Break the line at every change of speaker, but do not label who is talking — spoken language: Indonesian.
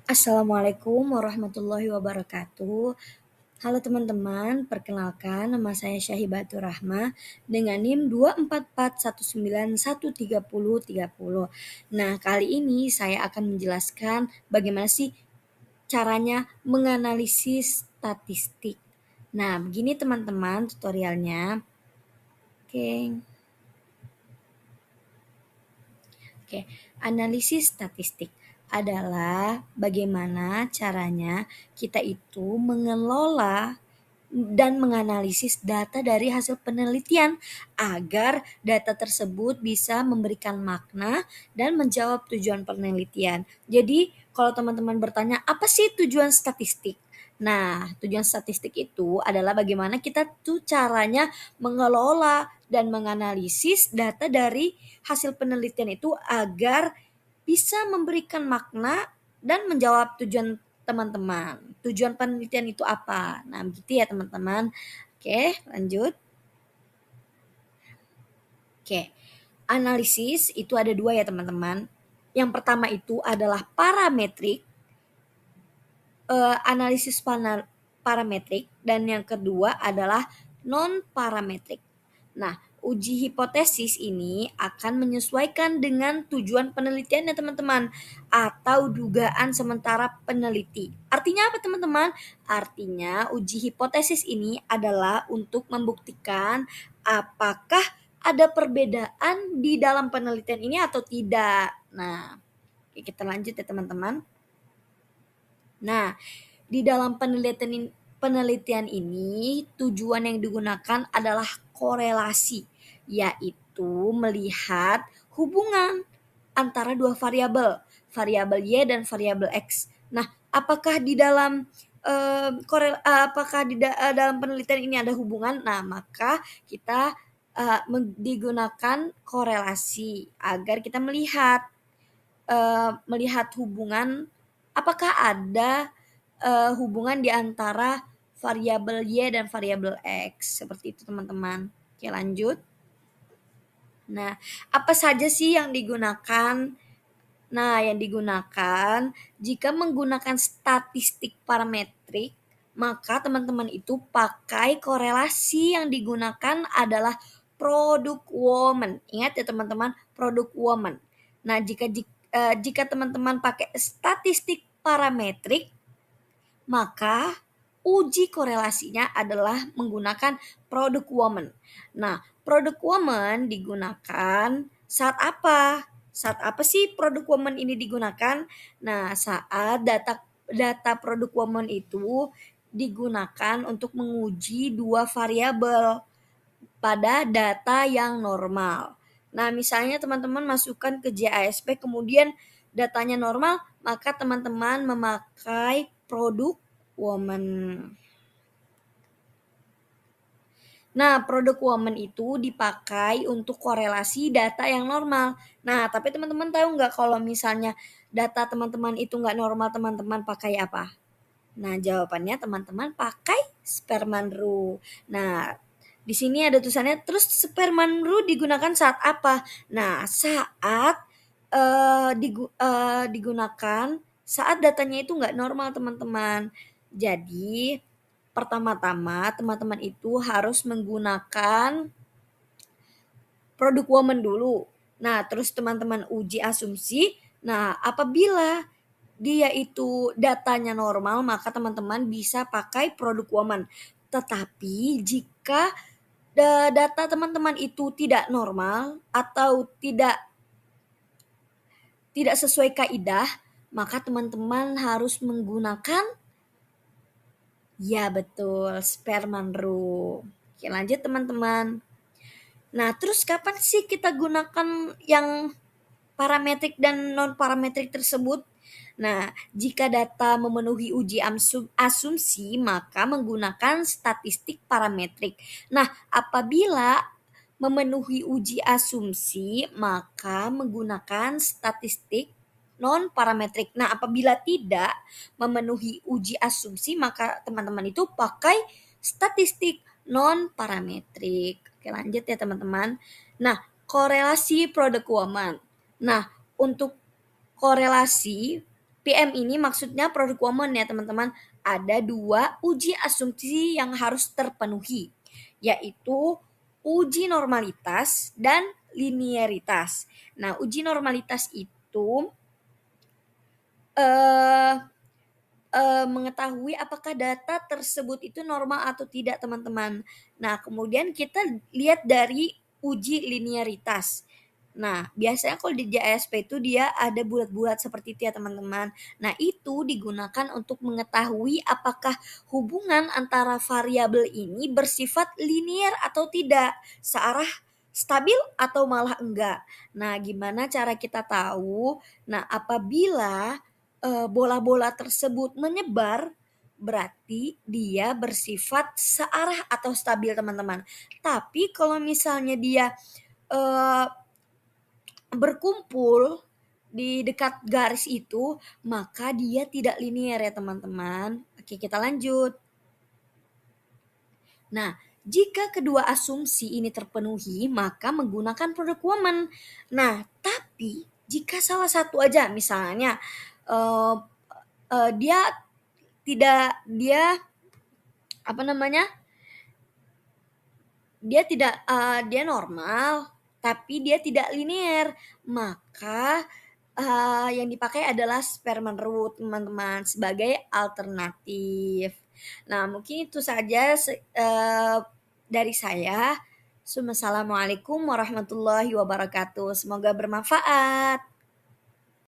Assalamualaikum warahmatullahi wabarakatuh. Halo teman-teman, perkenalkan nama saya Syahibatur Rahma dengan NIM 24419130030. Nah, kali ini saya akan menjelaskan bagaimana sih caranya menganalisis statistik. Nah, begini teman-teman tutorialnya. Oke. Oke, analisis statistik adalah bagaimana caranya kita itu mengelola dan menganalisis data dari hasil penelitian agar data tersebut bisa memberikan makna dan menjawab tujuan penelitian. Jadi, kalau teman-teman bertanya, apa sih tujuan statistik? Nah, tujuan statistik itu adalah bagaimana kita tuh caranya mengelola dan menganalisis data dari hasil penelitian itu agar bisa memberikan makna dan menjawab tujuan teman-teman. Tujuan penelitian itu apa? Nah, begitu ya teman-teman. Oke, lanjut. Oke, analisis itu ada dua ya teman-teman. Yang pertama itu adalah parametrik, analisis parametrik, dan yang kedua adalah non parametrik. Nah, uji hipotesis ini akan menyesuaikan dengan tujuan penelitian ya teman-teman atau dugaan sementara peneliti. Artinya apa teman-teman? Artinya uji hipotesis ini adalah untuk membuktikan apakah ada perbedaan di dalam penelitian ini atau tidak. Nah, kita lanjut ya teman-teman. Nah, di dalam penelitian ini tujuan yang digunakan adalah korelasi, yaitu melihat hubungan antara dua variabel, variabel Y dan variabel X. Nah, apakah di dalam dalam penelitian ini ada hubungan? Nah, maka kita digunakan korelasi agar kita melihat hubungan, apakah ada hubungan di antara variabel Y dan variabel X. Seperti itu teman-teman. Oke, lanjut. Nah, apa saja sih yang digunakan? Nah, yang digunakan jika menggunakan statistik parametrik, maka teman-teman itu pakai korelasi. Yang digunakan adalah produk Woman. Ingat ya teman-teman, produk Woman. Nah, jika teman-teman pakai statistik parametrik, maka uji korelasinya adalah menggunakan produk Woman. Nah, produk Woman digunakan saat apa? Saat apa sih produk Woman ini digunakan? Nah, saat data produk Woman itu digunakan untuk menguji dua variabel pada data yang normal. Nah, misalnya teman-teman masukkan ke JASP kemudian datanya normal, maka teman-teman memakai produk Woman. Nah, produk Woman itu dipakai untuk korelasi data yang normal. Nah, tapi teman-teman tahu nggak kalau misalnya data teman-teman itu nggak normal, teman-teman pakai apa? Nah, jawabannya teman-teman pakai Spearman Rule. Nah, di sini ada tulisannya, terus Spearman Rule digunakan saat apa? Nah, saat digunakan saat datanya itu nggak normal teman-teman. Jadi, pertama-tama teman-teman itu harus menggunakan produk Woman dulu. Nah, terus teman-teman uji asumsi. Nah, apabila dia itu datanya normal, maka teman-teman bisa pakai produk Woman. Tetapi jika data teman-teman itu tidak normal atau tidak sesuai kaidah, maka teman-teman harus menggunakan, ya betul, Spearman Rule. Oke, lanjut teman-teman. Nah, terus kapan sih kita gunakan yang parametrik dan non parametrik tersebut? Nah, jika data memenuhi uji asumsi, maka menggunakan statistik parametrik. Nah, apabila memenuhi uji asumsi, maka menggunakan statistik non parametrik. Nah, apabila tidak memenuhi uji asumsi, maka teman-teman itu pakai statistik non parametrik. Oke, lanjut ya teman-teman. Nah, korelasi produk Woman. Nah, untuk korelasi PM ini maksudnya produk woman ya teman-teman. Ada 2 uji asumsi yang harus terpenuhi, yaitu uji normalitas dan linearitas. Nah, uji normalitas itu eh, mengetahui apakah data tersebut itu normal atau tidak, teman-teman. Nah, kemudian kita lihat dari uji linearitas. Nah, biasanya kalau di JSP itu dia ada bulat-bulat seperti itu ya, teman-teman. Nah, itu digunakan untuk mengetahui apakah hubungan antara variabel ini bersifat linear atau tidak, searah stabil atau malah enggak. Nah, gimana cara kita tahu? Nah, apabila bola-bola tersebut menyebar, berarti dia bersifat searah atau stabil, teman-teman. Tapi kalau misalnya dia eh, berkumpul di dekat garis itu, maka dia tidak linear ya, teman-teman. Oke, kita lanjut. Nah, jika kedua asumsi ini terpenuhi, maka menggunakan produk woman. Nah, tapi jika salah satu aja, misalnya eh, dia tidak dia apa namanya, dia tidak dia normal tapi dia tidak linear, maka yang dipakai adalah Spearman Rule, teman-teman, sebagai alternatif. Nah, mungkin itu saja dari saya. Assalamualaikum warahmatullahi wabarakatuh. Semoga bermanfaat.